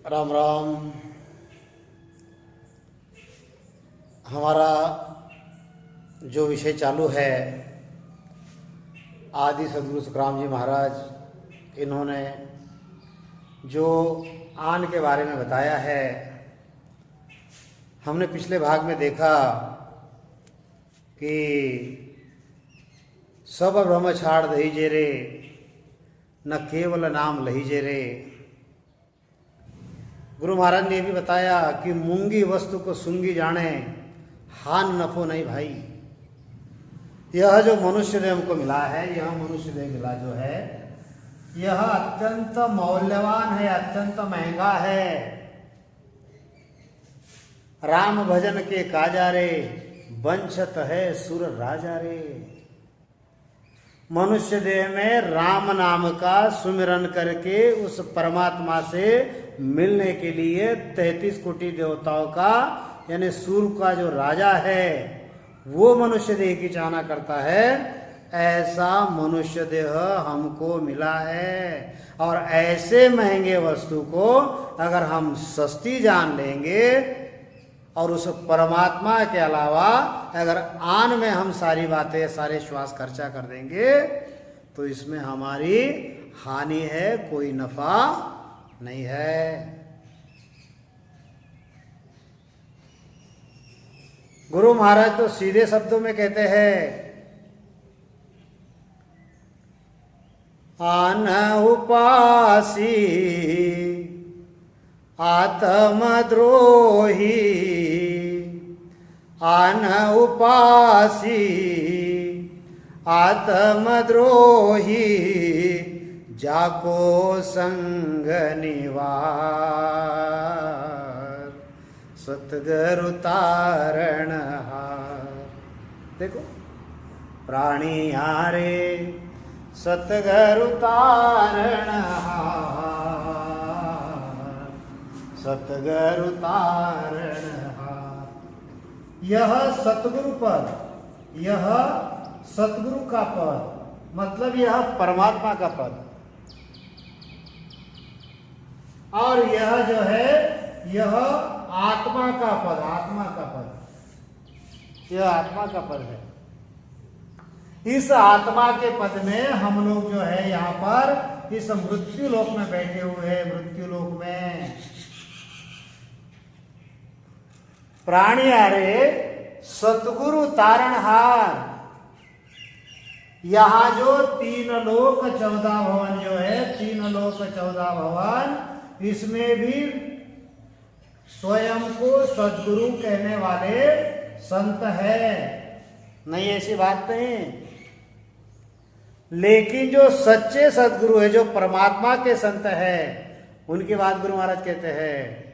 राम राम। हमारा जो विषय चालू है, आदि सदगुरु सुखराम जी महाराज इन्होंने जो आन के बारे में बताया है, हमने पिछले भाग में देखा कि सब ब्रह्म छाड़ दहीजे रे, न केवल नाम लहीजे रे। गुरु महाराज ने भी बताया कि मूंगी वस्तु को सूंगी जाने, हान नफो नहीं भाई। यह जो मनुष्य देह हमको मिला है, यह मनुष्य देह मिला जो है, यह अत्यंत मौल्यवान है, अत्यंत महंगा है। राम भजन के काजा रे, वंशत है सुर राजा रे। मनुष्य देह में राम नाम का सुमिरन करके उस परमात्मा से मिलने के लिए 33 कोटि देवताओं का यानी सूर्य का जो राजा है वो मनुष्य देह की चाहना करता है। ऐसा मनुष्य देह हमको मिला है, और ऐसे महंगे वस्तु को अगर हम सस्ती जान लेंगे और उस परमात्मा के अलावा अगर आन में हम सारी बातें, सारे श्वास खर्चा कर देंगे तो इसमें हमारी हानि है, कोई नफा नहीं है। गुरु महाराज तो सीधे शब्दों में कहते हैं, आन उपासी आत्मद्रोही, आन उपासी आत्मद्रोही, जाको संग निवार, सतगुरु तारण हार। देखो, प्राणी हारे सतगुरु तारण हार, सतगुरु तारण हार। यह सतगुरु पद, यह सतगुरु का पद, मतलब यह परमात्मा का पद, और यह जो है यह आत्मा का पद, आत्मा का पद, यह आत्मा का पद है। इस आत्मा के पद में हम लोग जो है यहाँ पर इस मृत्यु लोक में बैठे हुए हैं। मृत्यु लोक में प्राणी हारे सतगुरु तारणहार। यहाँ जो 3 लोक 14 भवन जो है, 3 लोक 14 भवन, इसमें भी स्वयं को सद्गुरु कहने वाले संत है, नहीं ऐसी बात नहीं। लेकिन जो सच्चे सद्गुरु है, जो परमात्मा के संत है, उनकी बात गुरु महाराज कहते हैं।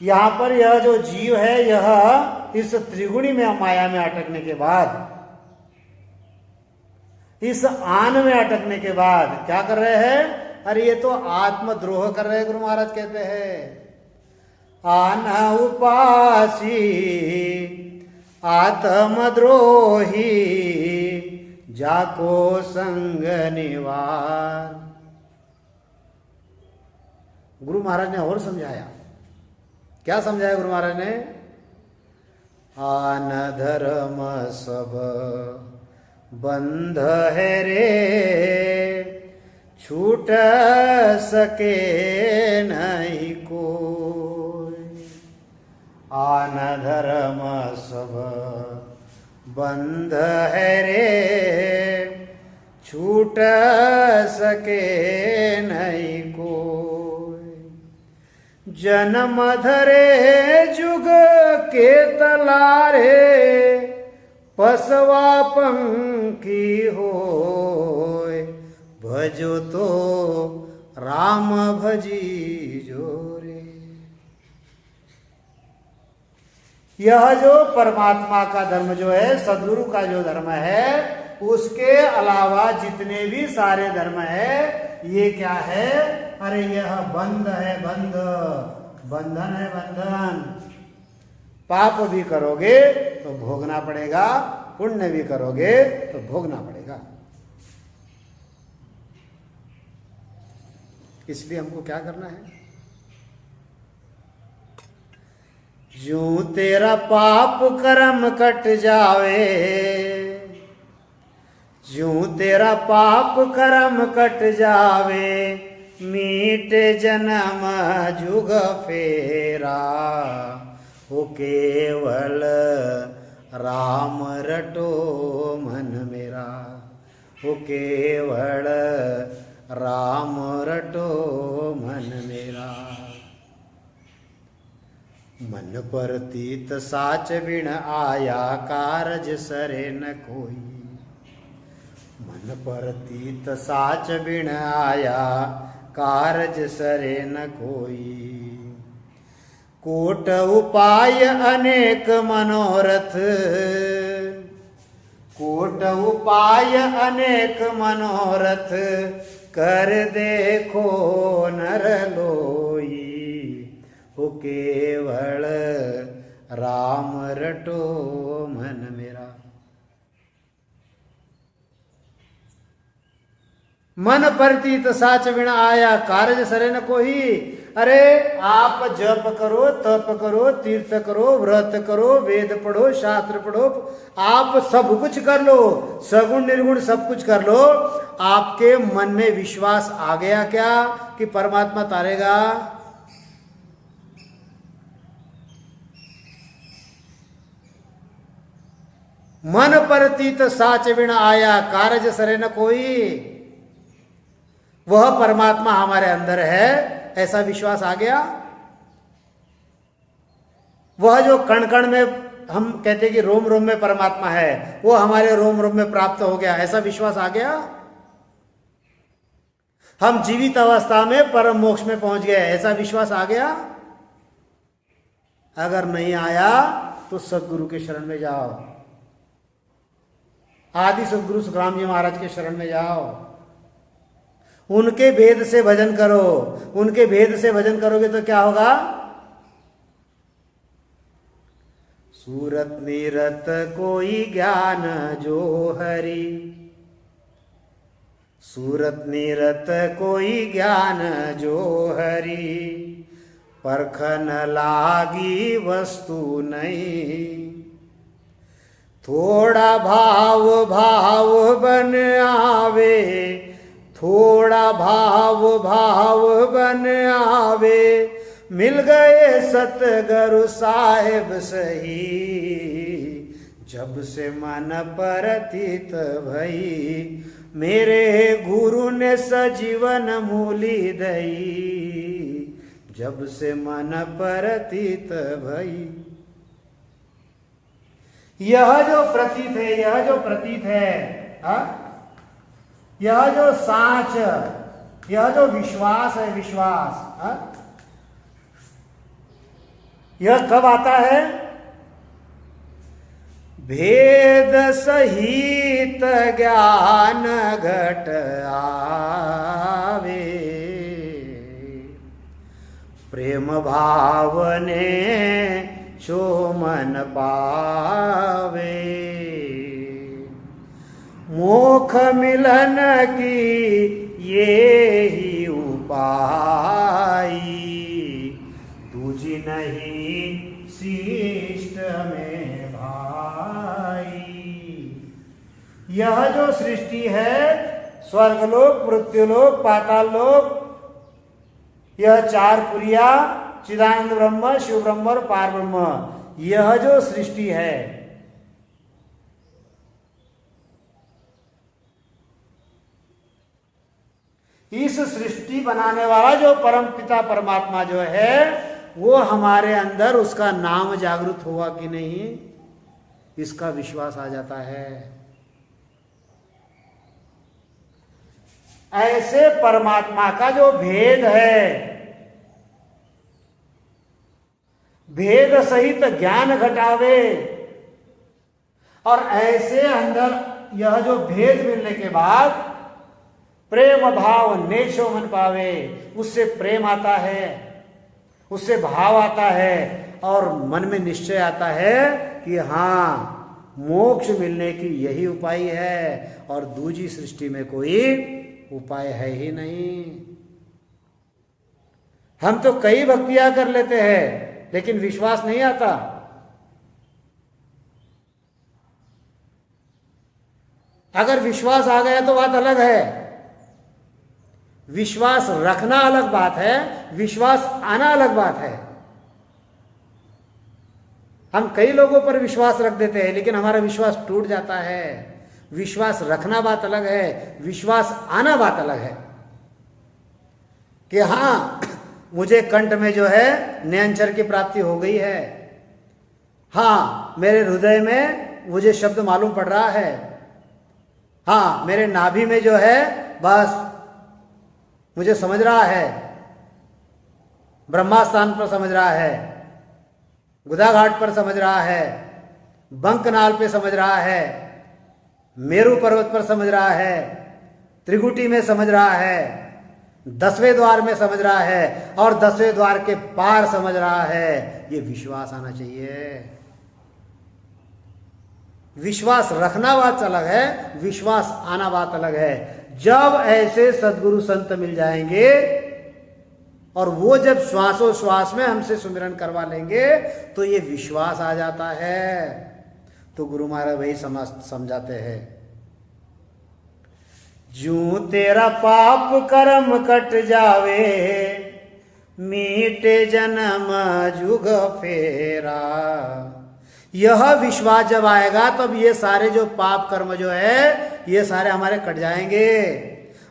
यहां पर यह जो जीव है, यह इस त्रिगुणी में माया में अटकने के बाद, इस आन में अटकने के बाद क्या कर रहे हैं? अरे ये तो आत्मद्रोह कर रहे हैं। गुरु महाराज कहते हैं, आन उपासी आत्मद्रोही, जाको संग निवार। गुरु महाराज ने और समझाया। क्या समझाया गुरु महाराज ने? आन धर्म सब बंध है रे, छूट सके नहीं कोई। आन धर्म सब बंध है रे, छूट सके नहीं कोई। जन्म धरे जुग के तलारे, पसवा पंखी होय। भजो तो राम भजी जोरे। यह जो परमात्मा का धर्म जो है, सद्गुरु का जो धर्म है, उसके अलावा जितने भी सारे धर्म है, ये क्या है? अरे यह बंध है, बंध, बंधन है, बंधन। पाप भी करोगे तो भोगना पड़ेगा, पुण्य भी करोगे तो भोगना पड़ेगा। इसलिए हमको क्या करना है? यूं तेरा पाप कर्म कट जावे, यूं तेरा पाप कर्म कट जावे, मीटे जन्म जुग फेरा, हो केवल राम रटो मन मेरा, हो केवल राम रटो मन मेरा। मन परतीत साच बिन आया, कारज सरे न कोई, मन परतीत साच बिन आया, कारज सरे न कोई। कोट उपाय अनेक मनोरथ, कोट उपाय अनेक मनोरथ, कर देखो नर लोई, हो केवल राम रटो मन मेरा। मन परतीत साच बिन आया, कारज सरे न कोई। अरे आप जप करो, तप करो, तीर्थ करो, व्रत करो, वेद पढ़ो, शास्त्र पढ़ो, आप सब कुछ कर लो, सगुण निर्गुण सब कुछ कर लो, आपके मन में विश्वास आ गया क्या कि परमात्मा तारेगा? मन परतीत साच बिन आया, कारज सरे न कोई। वह परमात्मा हमारे अंदर है, ऐसा विश्वास आ गया। वह जो कण कण में हम कहते हैं कि रोम रोम में परमात्मा है, वो हमारे रोम रोम में प्राप्त हो गया, ऐसा विश्वास आ गया। हम जीवित अवस्था में परम मोक्ष में पहुंच गए, ऐसा विश्वास आ गया। अगर नहीं आया तो सदगुरु के शरण में जाओ, आदि सदगुरु सुखराम जी महाराज के शरण में जाओ, उनके भेद से भजन करो। उनके भेद से भजन करोगे तो क्या होगा? सूरत नीरत कोई ज्ञान जो हरि, सूरत नीरत कोई ज्ञान जो हरि, परखन लागी वस्तु नहीं, थोड़ा भाव भाव बन आवे, थोड़ा भाव भाव बन आवे, मिल गए सतगुरु साहेब सही, जब से मन परतीत भई, मेरे गुरु ने सजीवन मूली दई, जब से मन परतीत भई। यह जो प्रतीत है, यह जो प्रतीत है, यह जो साच, यह जो विश्वास है, विश्वास, यह कब आता है? भेद सहित ज्ञान घट आवे, प्रेम भाव ने छो मन पावे, मोख मिलन की ये ही उपाय, दूजी नहीं शिष्ट में भाई। यह जो सृष्टि है, स्वर्गलोक, मृत्युलोक, पाताललोक, यह चार पुरिया, चिदानंद ब्रह्म, शिव ब्रह्म और पार ब्रह्म, यह जो सृष्टि है, इस सृष्टि बनाने वाला जो परम पिता परमात्मा जो है, वो हमारे अंदर उसका नाम जागृत हुआ कि नहीं, इसका विश्वास आ जाता है। ऐसे परमात्मा का जो भेद है, भेद सहित ज्ञान घटावे, और ऐसे अंदर यह जो भेद मिलने के बाद प्रेम भाव नेछो मन पावे, उससे प्रेम आता है, उससे भाव आता है, और मन में निश्चय आता है कि हाँ, मोक्ष मिलने की यही उपाय है, और दूजी सृष्टि में कोई उपाय है ही नहीं। हम तो कई भक्तियां कर लेते हैं लेकिन विश्वास नहीं आता। अगर विश्वास आ गया तो बात अलग है, विश्वास रखना अलग बात है, विश्वास आना अलग बात है। हम कई लोगों पर विश्वास रख देते हैं लेकिन हमारा विश्वास टूट जाता है। विश्वास रखना बात अलग है, विश्वास आना बात अलग है कि हाँ मुझे कंठ में जो है नयनचर की प्राप्ति हो गई है, हाँ मेरे हृदय में मुझे शब्द मालूम पड़ रहा है, हाँ मेरे नाभि में जो है बस मुझे समझ रहा है, ब्रह्मास्थान पर समझ रहा है, गुदा घाट पर समझ रहा है, बंकनाल पे समझ रहा है, मेरू पर्वत पर समझ रहा है, त्रिकुटी में समझ रहा है, 10वें द्वार में समझ रहा है और 10वें द्वार के पार समझ रहा है। ये विश्वास आना चाहिए। विश्वास रखना बात अलग है, विश्वास आना बात अलग है। जब ऐसे सद्गुरु संत मिल जाएंगे और वो जब श्वासों श्वास में हमसे सुमिरन करवा लेंगे तो ये विश्वास आ जाता है। तो गुरु महाराज वही समझाते हैं, जूं तेरा पाप कर्म कट जावे, मीटे जन्म जुग फेरा। यह विश्वास जब आएगा तब ये सारे जो पाप कर्म जो है ये सारे हमारे कट जाएंगे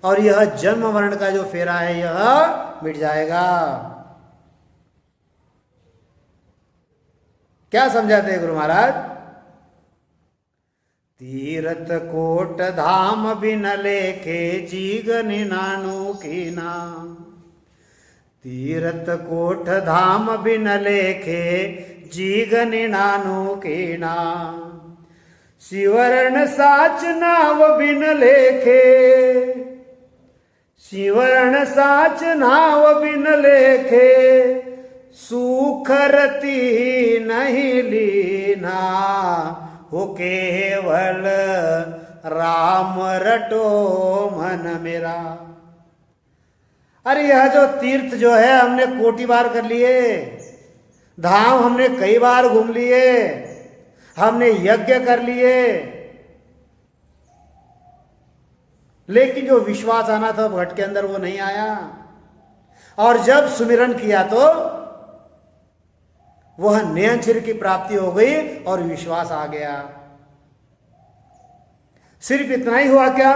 और यह जन्म मरण का जो फेरा है यह मिट जाएगा। क्या समझाते हैं गुरु महाराज? तीरथ कोट धाम बिन लेखे, जीगन नानु की नाम। तीरथ कोट धाम बिन लेखे, जीगन नानु की नाम। शिवरण साच नाव बिन लेखे, शिवरण साच नाव बिन लेखे। सुख रति नहीं लीना, हो केवल राम रटो मन मेरा। अरे यह जो तीर्थ जो है हमने कोटि बार कर लिए, धाम हमने कई बार घूम लिए, हमने यज्ञ कर लिए, लेकिन जो विश्वास आना था भट्ट के अंदर वो नहीं आया। और जब सुमिरन किया तो वह नयनचर की प्राप्ति हो गई और विश्वास आ गया। सिर्फ इतना ही हुआ क्या?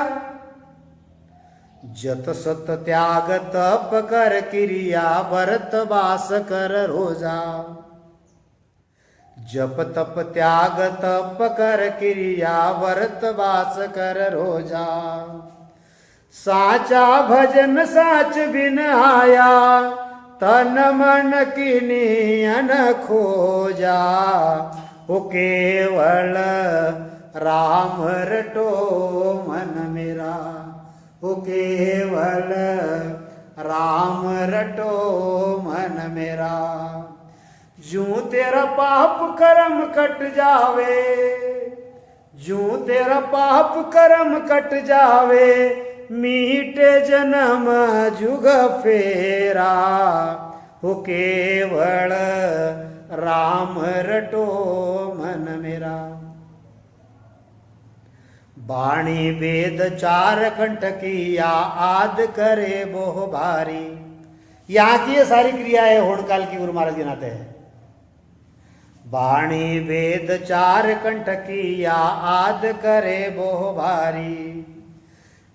जत सत त्याग तप कर क्रिया, व्रत वास कर रोजा। जप तप त्याग तप कर क्रिया, व्रत वास कर रोजा। साचा भजन साच बिन आया, तन मन किनियन खोजा। हो केवल राम रटो मन मेरा, हो केवल राम रटो मन मेरा। जूं तेरा पाप कर्म कट जावे, जूं तेरा पाप कर्म कट जावे। मीटे जन्म जुग फेरा, हो केवल राम रटो मन मेरा। बाणी वेद चार कंठ किया, आद करे बोह भारी। यहाँ की ये सारी क्रियाएं होड़काल की गुरु महाराज गिनाते हैं। बाणी वेद चार कंठ किया, आद करे बोह भारी।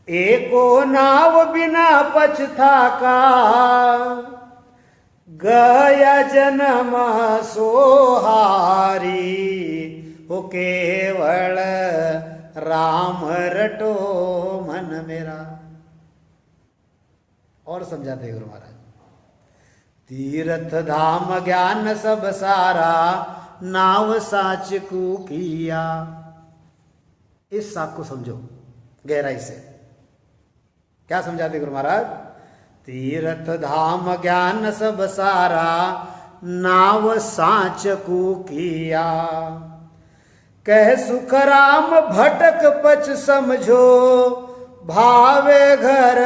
एको नाव बिना पछता का, गया जन्म सोहारी। हो केवल राम रटो मन मेरा। और समझाते गुरु महाराज, तीर्थ धाम ज्ञान सब सारा, नाव साच को किया। इस साख को समझो गहराई से। क्या समझाते गुरु महाराज? तीर्थ धाम ज्ञान सब सारा, नाव साच को किया। कह सुख राम भटक पच समझो, भावे घर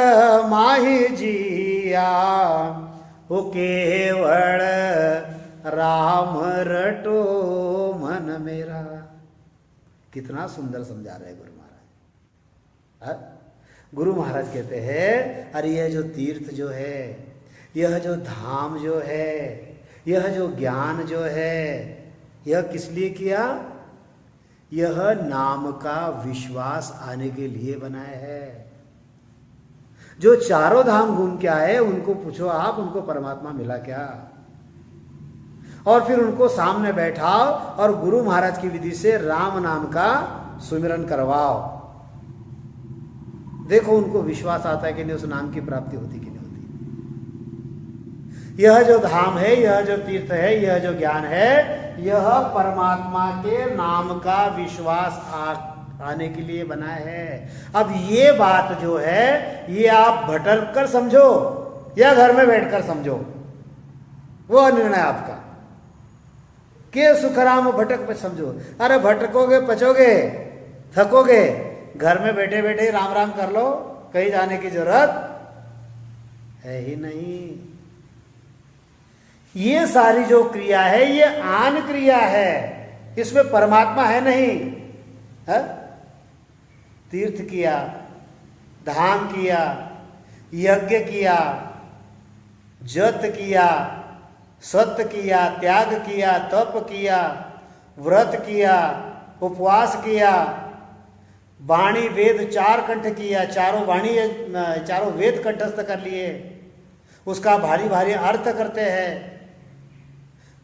माही जिया। हो केवल राम रटो मन मेरा। कितना सुंदर समझा रहे गुरु महाराज। गुरु महाराज कहते हैं अरे यह जो तीर्थ जो है, यह जो धाम जो है, यह जो ज्ञान जो है, यह किस लिए किया? यह नाम का विश्वास आने के लिए बनाया है। जो चारों धाम घूम के आए उनको पूछो आप, उनको परमात्मा मिला क्या? और फिर उनको सामने बैठाओ और गुरु महाराज की विधि से राम नाम का सुमिरन करवाओ। देखो उनको विश्वास आता है कि नहीं, उस नाम की प्राप्ति होती कि नहीं होती। यह जो धाम है, यह जो तीर्थ है, यह जो ज्ञान है, यह परमात्मा के नाम का विश्वास आने के लिए बनाया है। अब ये बात जो है ये आप भटक कर समझो या घर में बैठकर समझो, वो निर्णय आपका। के सुखराम भटक पर समझो। अरे भटकोगे, पचोगे, थकोगे, घर में बैठे बैठे ही राम राम कर लो, कहीं जाने की जरूरत है ही नहीं। ये सारी जो क्रिया है ये आन क्रिया है, इसमें परमात्मा है नहीं। है? तीर्थ किया, धाम किया, यज्ञ किया, जत किया, सत्य किया, त्याग किया, तप किया, व्रत किया, उपवास किया, वाणी वेद 4 कंठ किया, चारों वेद कंठस्थ कर लिए, उसका भारी भारी अर्थ करते हैं।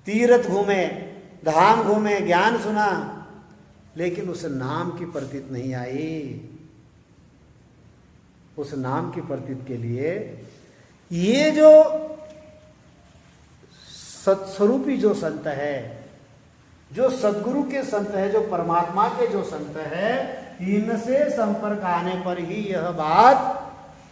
तीर्थ घूमे, धाम घूमे, ज्ञान सुना, लेकिन उस नाम की प्रतीत नहीं आई। उस नाम की प्रतीत के लिए ये जो सत्स्वरूपी जो संत है, जो सदगुरु के संत है, जो परमात्मा के जो संत है, इनसे संपर्क आने पर ही यह बात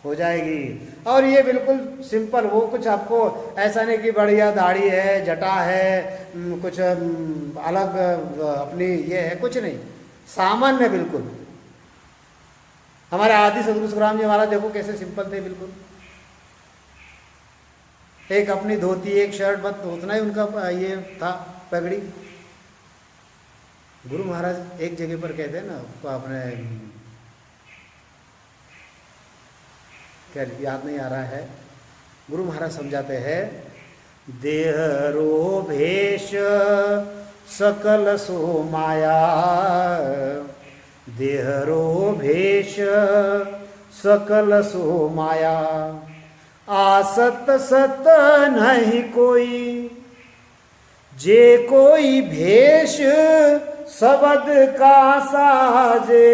हो जाएगी। और ये बिल्कुल सिंपल, वो कुछ आपको ऐसा नहीं कि बढ़िया दाढ़ी है, जटा है, कुछ अलग अपनी ये है, कुछ नहीं, सामान्य बिल्कुल। हमारे आदि सदगुरु सुखराम जी महाराज देखो कैसे सिंपल थे बिल्कुल। एक अपनी धोती, एक शर्ट, बस उतना ही उनका ये था, पगड़ी। गुरु महाराज एक जगह पर कहते हैं ना, तो आपने क्या याद नहीं आ रहा है, गुरु महाराज समझाते हैं, देह रो भेष सकल सो माया, देह रो भेष सकल सो माया, आसत सत नहीं कोई, जे कोई भेष शब्द का साजे,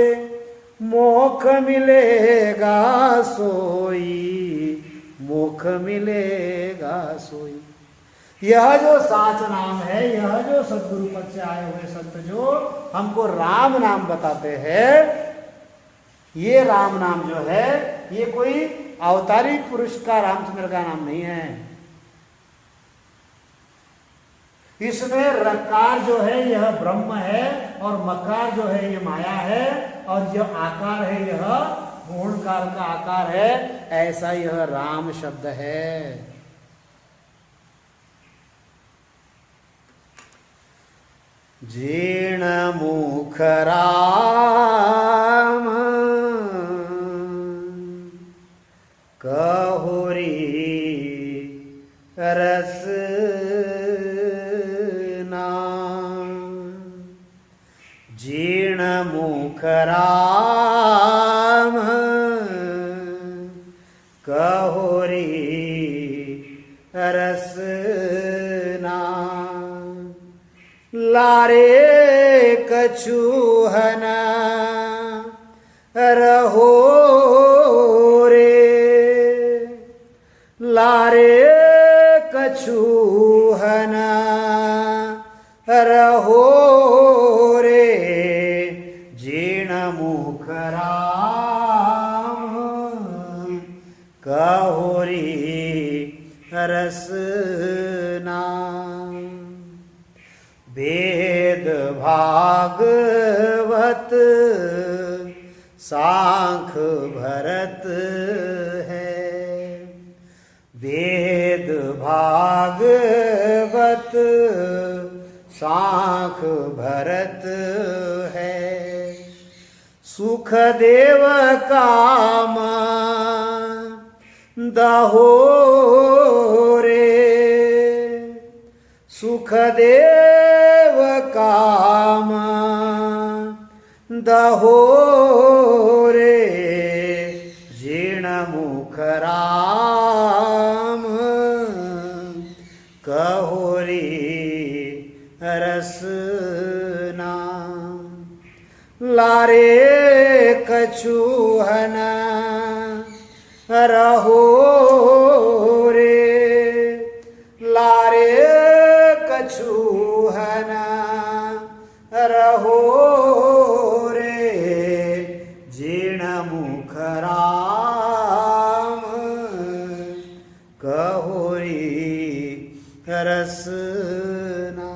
मोख मिलेगा सोई, मोख मिलेगा सोई। यह जो साच नाम है, यह जो सदगुरु पद से आए हुए संत जो हमको राम नाम बताते हैं, ये राम नाम जो है ये कोई अवतारिक पुरुष का रामचंद्र का नाम नहीं है। इसमें रकार जो है यह ब्रह्म है, और मकार जो है ये माया है, और यह आकार है यह पूर्णकाल का आकार है। ऐसा यह राम शब्द है। जीर्ण मुख राम कहोरी रस जीर्ण मुख राम कहोरी रसना, लारे कछुहन रहो रे, लारे कछुहन रहो रे, जीर्ण मुख राम कहोरी रसना, वेद भागवत सांख भरत है, वेद भागवत भागवत शाख भरत है, सुखदेव काम दहो रे, सुखदेव काम दहो रे, जीर्ण मुख राम कहोरी रसना, लारे कछुहन रहो रे, लारे कछुहन रहो रे, जीर्ण मुख राम कहोरी रसना।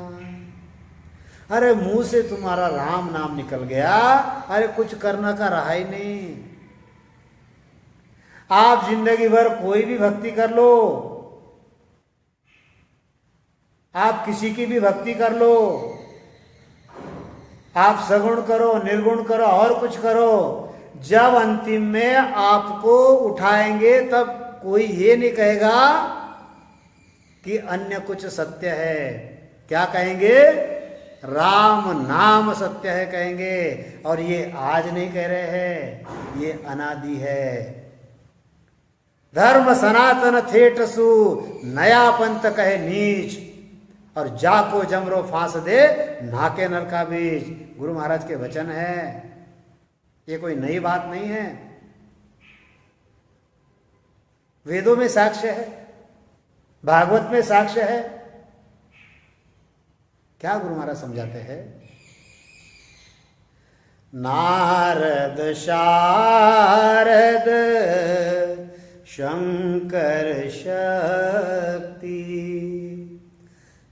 अरे मुंह से तुम्हारा राम नाम निकल गया, अरे कुछ करना का रहा ही नहीं। आप जिंदगी भर कोई भी भक्ति कर लो, आप किसी की भी भक्ति कर लो, आप सगुण करो निर्गुण करो और कुछ करो, जब अंतिम में आपको उठाएंगे तब कोई ये नहीं कहेगा कि अन्य कुछ सत्य है। क्या कहेंगे? राम नाम सत्य है कहेंगे। और ये आज नहीं कह रहे हैं, ये अनादि है। धर्म सनातन थेटसु, नया पंथ कहे नीच, और जाको जमरो फांस दे नाके नर का बीज। गुरु महाराज के वचन है, ये कोई नई बात नहीं है। वेदों में साक्ष्य है, भागवत में साक्ष्य है। क्या गुरु महाराज समझाते हैं? नारद शारद शंकर शक्ति,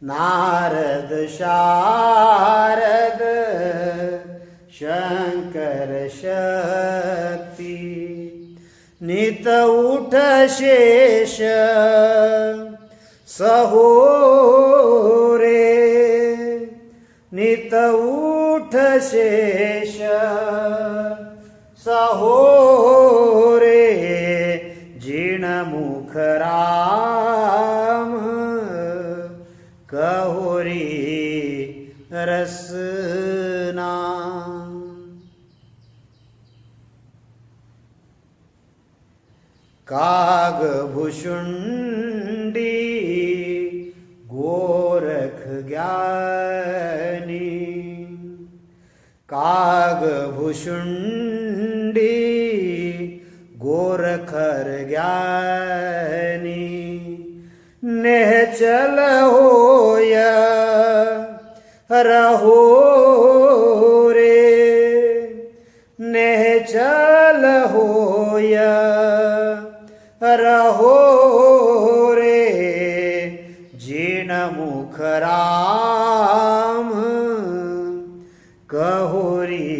नारद शारद शंकर शक्ति, नित उठ शेष सहो रे, नित उठ शेष सहो रे, जीर्ण मुख राम कहोरी रसना। काग भुषुंडी गोरख ज्ञानी, काग भुषुंडी गोरखर ज्ञानी, निश्चल होय रहो रे, निश्चल होय रहो रे, जीर्ण मुख राम कहोरी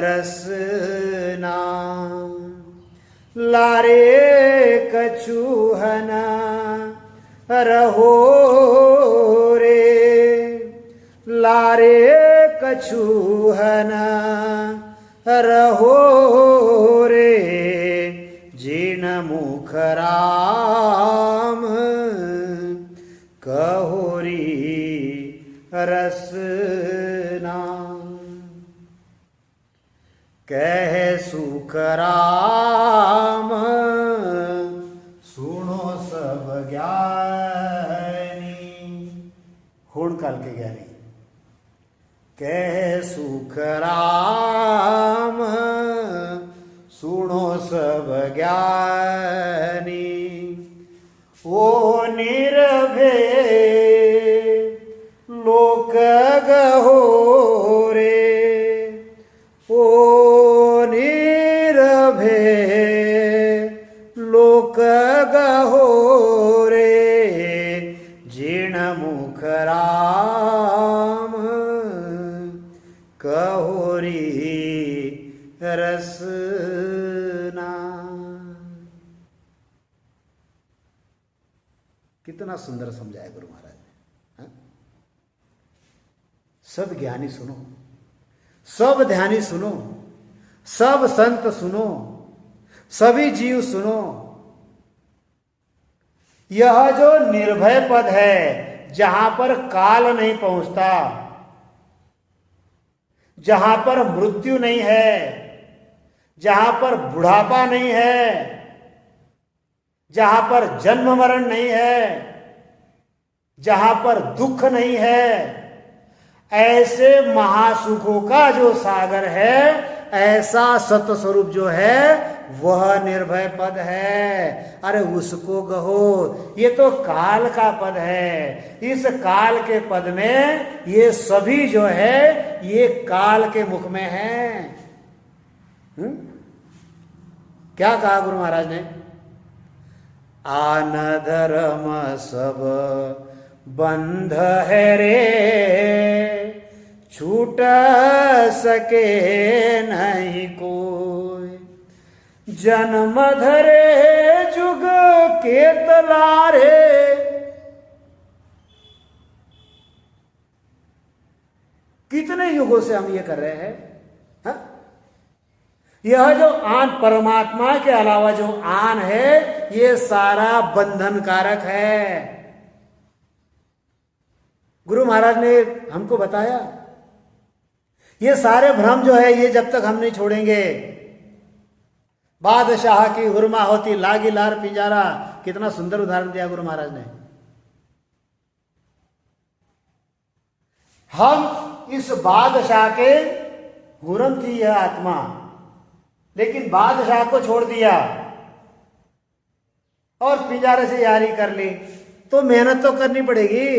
रसना। लारे कछुहना रहो रे, लारे कछुहना रहो रे, जीर्ण मुख राम कहोरी रसना। कह सुख राम सुनो सब ज्ञानी, होड़ काल के ज्ञानी। कह सुख राम सुनो सब ज्ञानी, ओ निर्भय लोक गहो रे, ओ निर्भय लोक गहो रे, जीर्ण मुख राम कहोरी रसना। कितना सुंदर समझाया गुरु महाराज ने। हाँ? सब ज्ञानी सुनो, सब ध्यानी सुनो, सब संत सुनो, सभी जीव सुनो। यह जो निर्भय पद है, जहां पर काल नहीं पहुंचता, जहां पर मृत्यु नहीं है, जहां पर बुढ़ापा नहीं है, जहां पर जन्म मरण नहीं है, जहां पर दुख नहीं है, ऐसे महासुखों का जो सागर है, ऐसा सत्य स्वरूप जो है वह निर्भय पद है। अरे उसको कहो, ये तो काल का पद है। इस काल के पद में ये सभी जो है ये काल के मुख में है। क्या कहा गुरु महाराज ने? आन धर्म सब बंध है रे, छूट सके नहीं कोई, जन्म धरे जुग के तलारे। कितने युगों से हम ये कर रहे हैं। हा? यह जो आन परमात्मा के अलावा जो आन है, ये सारा बंधन कारक है। गुरु महाराज ने हमको बताया, ये सारे भ्रम जो है ये जब तक हम नहीं छोड़ेंगे। बादशाह की हुरमा होती लागी लार पिंजारा, कितना सुंदर उदाहरण दिया गुरु महाराज ने। हम इस बादशाह के हुरम थी यह आत्मा, लेकिन बादशाह को छोड़ दिया और पिंजारे से यारी कर ली, तो मेहनत तो करनी पड़ेगी।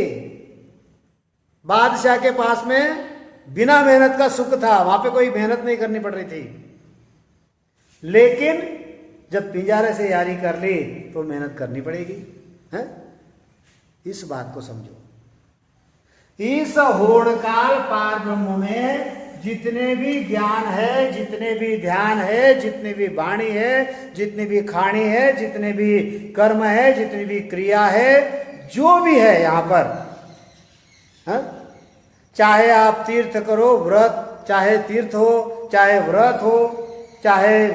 बादशाह के पास में बिना मेहनत का सुख था, वहां पे कोई मेहनत नहीं करनी पड़ रही थी। लेकिन जब पिंजारे से यारी कर ली तो मेहनत करनी पड़ेगी। है? इस बात को समझो। इस होड़काल पार ब्रह्म में जितने भी ज्ञान है, जितने भी ध्यान है, जितनी भी वाणी है, जितनी भी खाणी है, जितने भी कर्म है, जितनी भी क्रिया है, जो भी है यहां पर, है? चाहे आप तीर्थ करो, व्रत, चाहे तीर्थ हो, चाहे व्रत हो, चाहे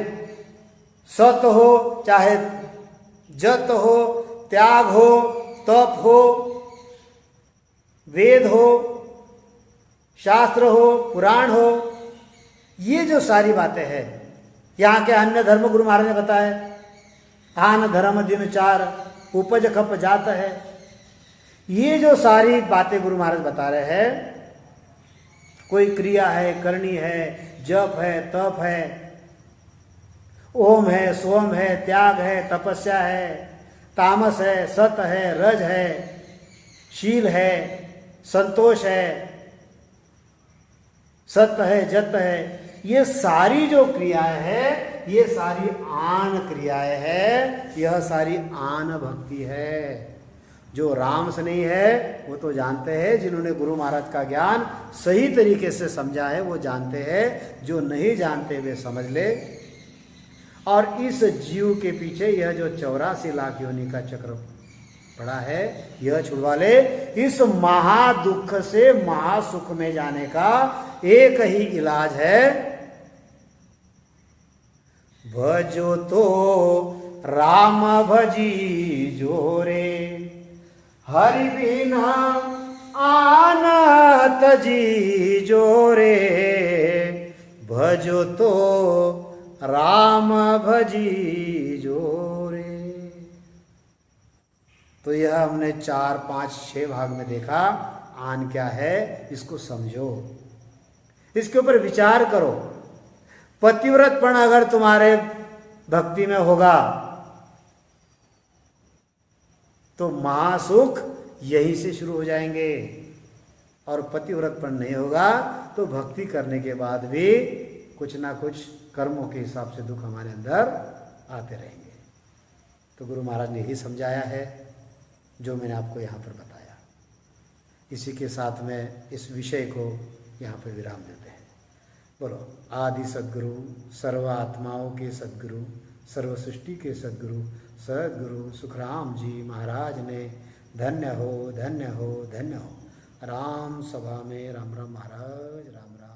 सत हो, चाहे जत हो, त्याग हो, तप हो, वेद हो, शास्त्र हो, पुराण हो, ये जो सारी बातें हैं, यहाँ के अन्य धर्म गुरु महाराज ने बताए। आन धर्म दिन चार, उपज खप जात है। ये जो सारी बातें गुरु महाराज बता रहे हैं, कोई क्रिया है, करनी है, जप है, तप है, ओम है, सोम है, त्याग है, तपस्या है, तामस है, सत है, रज है, शील है, संतोष है, सत्य है, जत है, ये सारी जो क्रियाएं है, ये सारी आन क्रियाएं है, यह सारी आन भक्ति है। जो राम से नहीं है वो तो जानते हैं, जिन्होंने गुरु महाराज का ज्ञान सही तरीके से समझा है वो जानते हैं, जो नहीं जानते वे समझ ले। और इस जीव के पीछे यह जो 84 लाख योनि का चक्र पड़ा है, यह छुड़वा ले। इस महादुख से महासुख में जाने का एक ही इलाज है, भजो तो राम भजी जोरे, हरि बिना आन तजी जोरे, भजो तो राम भजी जोरे। तो यह हमने 4, 5, 6 भाग में देखा। आन क्या है इसको समझो, इसके ऊपर विचार करो। पतिव्रतपण अगर तुम्हारे भक्ति में होगा तो महासुख यहीं से शुरू हो जाएंगे, और पतिव्रतपण नहीं होगा तो भक्ति करने के बाद भी कुछ ना कुछ कर्मों के हिसाब से दुख हमारे अंदर आते रहेंगे। तो गुरु महाराज ने यही समझाया है जो मैंने आपको यहाँ पर बताया। इसी के साथ में इस विषय को यहाँ पर विराम देते हैं। बोलो आदि सद्गुरु, सर्व आत्माओं के सद्गुरु, सर्व सृष्टि के सद्गुरु, सद्गुरु सुखराम जी महाराज ने धन्य हो धन्य हो धन्य हो। राम सभा में राम राम महाराज, राम राम।